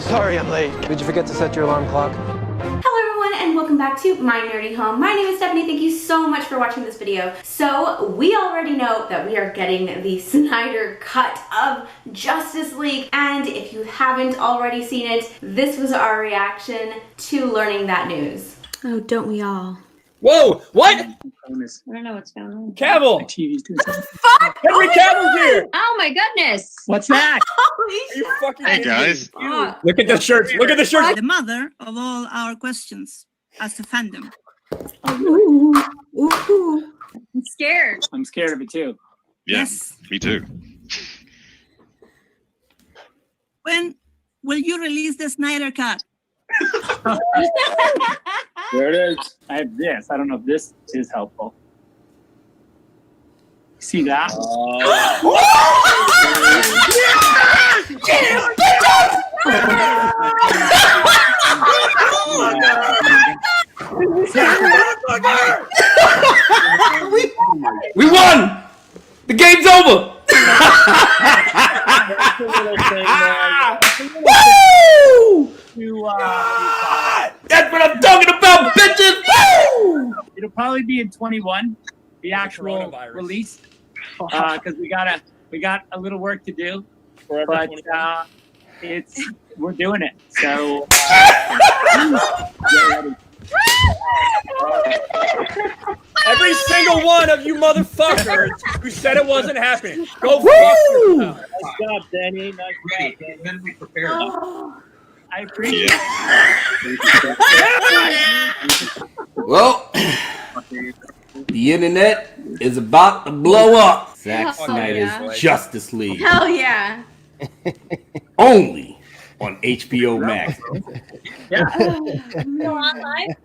Sorry I'm late. Did you forget to set your alarm clock? Hello everyone and welcome back to My Nerdy Home. My name is Stephanie. Thank you so much for watching this video. So we already know that we are getting the Snyder cut of Justice League, and if you haven't already seen it, this was our reaction to learning that news. Oh, don't we all? Whoa! What? I don't know what's going on. Cavill! TV's doing something. Fuck! Henry Cavill's here! Oh my goodness! What's that? Holy Are you shit! fucking Hey kidding guys. me? Look at the shirts! Look at the shirts! The mother of all our questions as a fandom. Ooh, ooh. I'm scared. I'm scared of it too. Yeah, Yes. me too. When will you release the Snyder Cut? There it is. I have this. I don't know if this is helpful. See that? We won! The game's over! Woo! That's what I'm talking about, bitches! Woo! It'll probably be in 21, the actual Coronavirus. release, because we got a little work to do, but we're doing it. So get ready. Every single one of you motherfuckers who said it wasn't happening, go fuck yourself. Nice job, Danny. Nice job, Danny. Then we prepared. I appreciate it. Well, the internet is about to blow up. Zack Snyder's Justice League. Hell yeah. Only on HBO Max. Yeah. On live?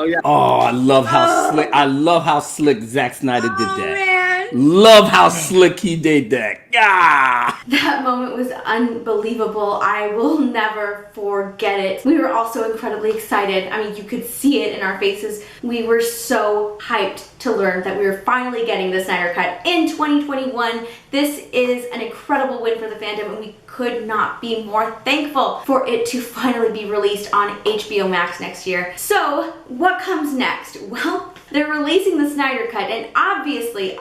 Oh yeah. Oh, I love how slick Zack Snyder did that. Man. Love how slick he did that. Ah! That moment was unbelievable. I will never forget it. We were also incredibly excited. I mean, you could see it in our faces. We were so hyped to learn that we were finally getting the Snyder Cut in 2021. This is an incredible win for the fandom, and we could not be more thankful for it to finally be released on HBO Max next year. So, what comes next? Well, they're releasing the Snyder Cut, and obviously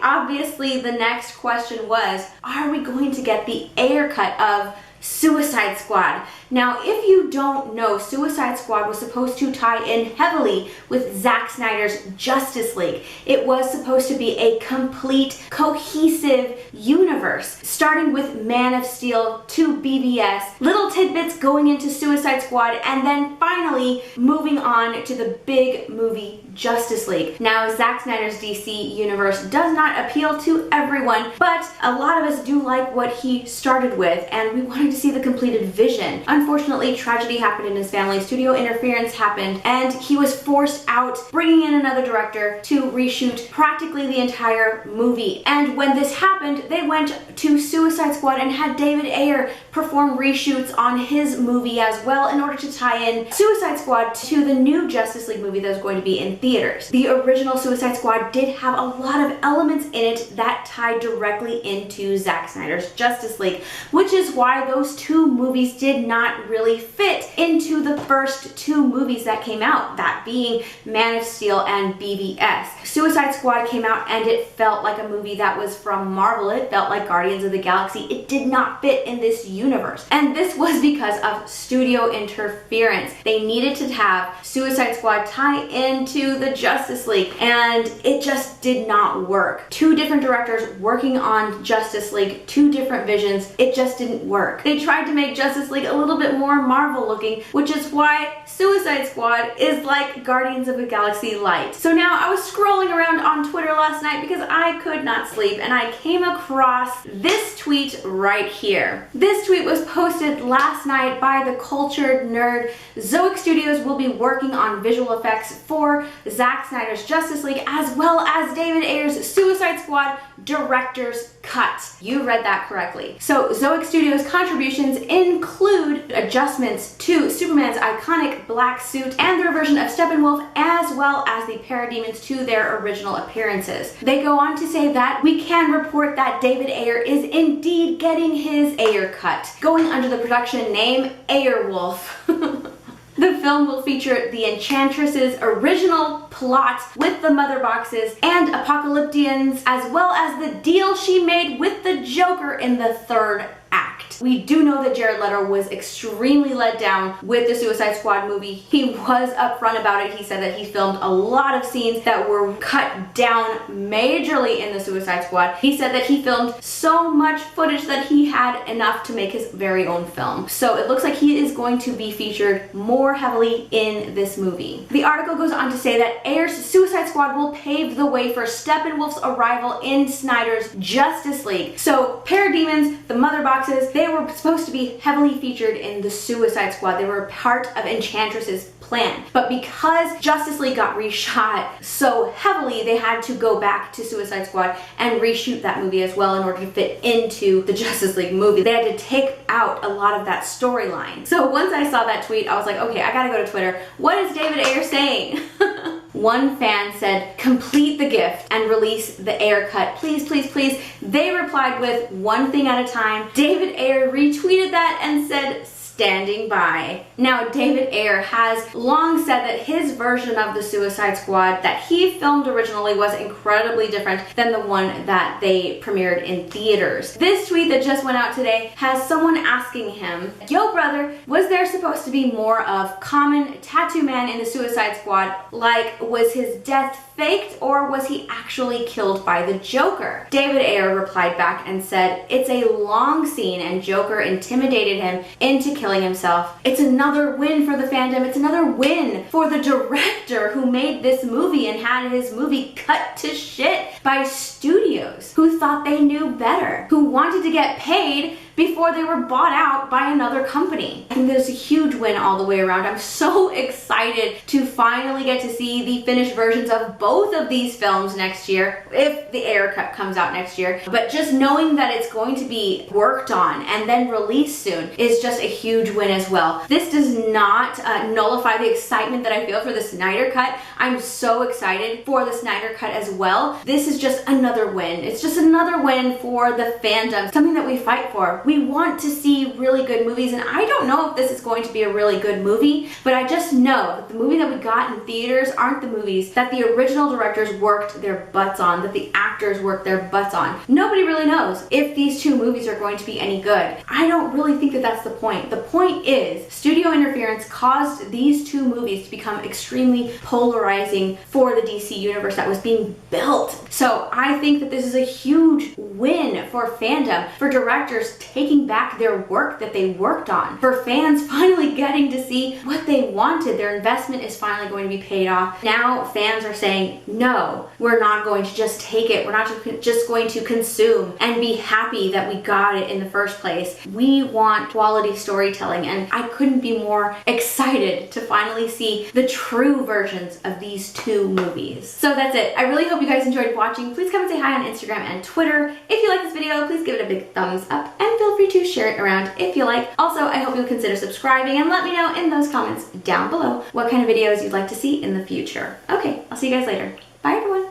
the next question was, are we going to get the Ayer cut of Suicide Squad? Now, if you don't know, Suicide Squad was supposed to tie in heavily with Zack Snyder's Justice League. It was supposed to be a complete, cohesive universe, starting with Man of Steel to BVS, little tidbits going into Suicide Squad, and then finally moving on to the big movie Justice League. Now, Zack Snyder's DC universe does not appeal to everyone, but a lot of us do like what he started with, and we wanted to see the completed vision. Unfortunately, tragedy happened in his family, studio interference happened, and he was forced out, bringing in another director to reshoot practically the entire movie. And when this happened, they went to Suicide Squad and had David Ayer perform reshoots on his movie as well in order to tie in Suicide Squad to the new Justice League movie that was going to be in theaters. The original Suicide Squad did have a lot of elements in it that tied directly into Zack Snyder's Justice League, which is why those two movies did not really fit into the first two movies that came out, that being Man of Steel and BVS. Suicide Squad came out and it felt like a movie that was from Marvel. It felt like Guardians of the Galaxy. It did not fit in this universe. And this was because of studio interference. They needed to have Suicide Squad tie into the Justice League, and it just did not work. Two different directors working on Justice League, two different visions. It just didn't work. They tried to make Justice League a little bit more Marvel looking, which is why Suicide Squad is like Guardians of the Galaxy light. So now I was scrolling around on Twitter last night because I could not sleep, and I came across this tweet right here. This tweet was posted last night by the cultured nerd. Zoic Studios will be working on visual effects for Zack Snyder's Justice League as well as David Ayer's Suicide Squad director's cut. You read that correctly. So Zoic Studios' contribution contributions include adjustments to Superman's iconic black suit and their version of Steppenwolf, as well as the parademons to their original appearances. They go on to say that we can report that David Ayer is indeed getting his Ayer cut, going under the production name Ayerwolf. The film will feature the Enchantress's original plot with the Mother Boxes and Apocalyptians, as well as the deal she made with the Joker in the third act. We do know that Jared Leto was extremely let down with the Suicide Squad movie. He was upfront about it. He said that he filmed a lot of scenes that were cut down majorly in the Suicide Squad. He said that he filmed so much footage that he had enough to make his very own film. So it looks like he is going to be featured more heavily in this movie. The article goes on to say that Ayer's Suicide Squad will pave the way for Steppenwolf's arrival in Snyder's Justice League. So parademons, the Mother Boxes, they were supposed to be heavily featured in the Suicide Squad. They were part of Enchantress's plan. But because Justice League got reshot so heavily, they had to go back to Suicide Squad and reshoot that movie as well in order to fit into the Justice League movie. They had to take out a lot of that storyline. So once I saw that tweet, I was like, okay, I gotta go to Twitter. What is David Ayer saying? One fan said, complete the gift and release the Ayer cut. Please, please, please. They replied with one thing at a time. David Ayer retweeted that and said, standing by. Now, David Ayer has long said that his version of the Suicide Squad that he filmed originally was incredibly different than the one that they premiered in theaters. This tweet that just went out today has someone asking him, yo brother, was there supposed to be more of Common Tattoo Man in the Suicide Squad? Like, was his death faked or was he actually killed by the Joker? David Ayer replied back and said, it's a long scene and Joker intimidated him into killing himself. It's another win for the fandom. It's another win for the director who made this movie and had his movie cut to shit by studios who thought they knew better, who wanted to get paid before they were bought out by another company. I think there's a huge win all the way around. I'm so excited to finally get to see the finished versions of both of these films next year, if the Ayer cut comes out next year. But just knowing that it's going to be worked on and then released soon is just a huge win as well. This does not nullify the excitement that I feel for the Snyder cut. I'm so excited for the Snyder cut as well. This is just another win. It's just another win for the fandom, something that we fight for. We want to see really good movies, and I don't know if this is going to be a really good movie, but I just know that the movie that we got in theaters aren't the movies that the original directors worked their butts on, that the actors worked their butts on. Nobody really knows if these two movies are going to be any good. I don't really think that that's the point. The point is, studio interference caused these two movies to become extremely polarizing for the DC universe that was being built. So I think that this is a huge win for fandom, for directors taking back their work that they worked on, for fans finally getting to see what they wanted. Their investment is finally going to be paid off. Now fans are saying, no, we're not going to just take it. We're not just going to consume and be happy that we got it in the first place. We want quality storytelling, and I couldn't be more excited to finally see the true versions of these two movies. So that's it. I really hope you guys enjoyed watching. Please come and say hi on Instagram and Twitter. If you like this video, please give it a big thumbs up and feel free to share it around if you like. Also, I hope you'll consider subscribing and let me know in those comments down below what kind of videos you'd like to see in the future. Okay, I'll see you guys later. Bye everyone.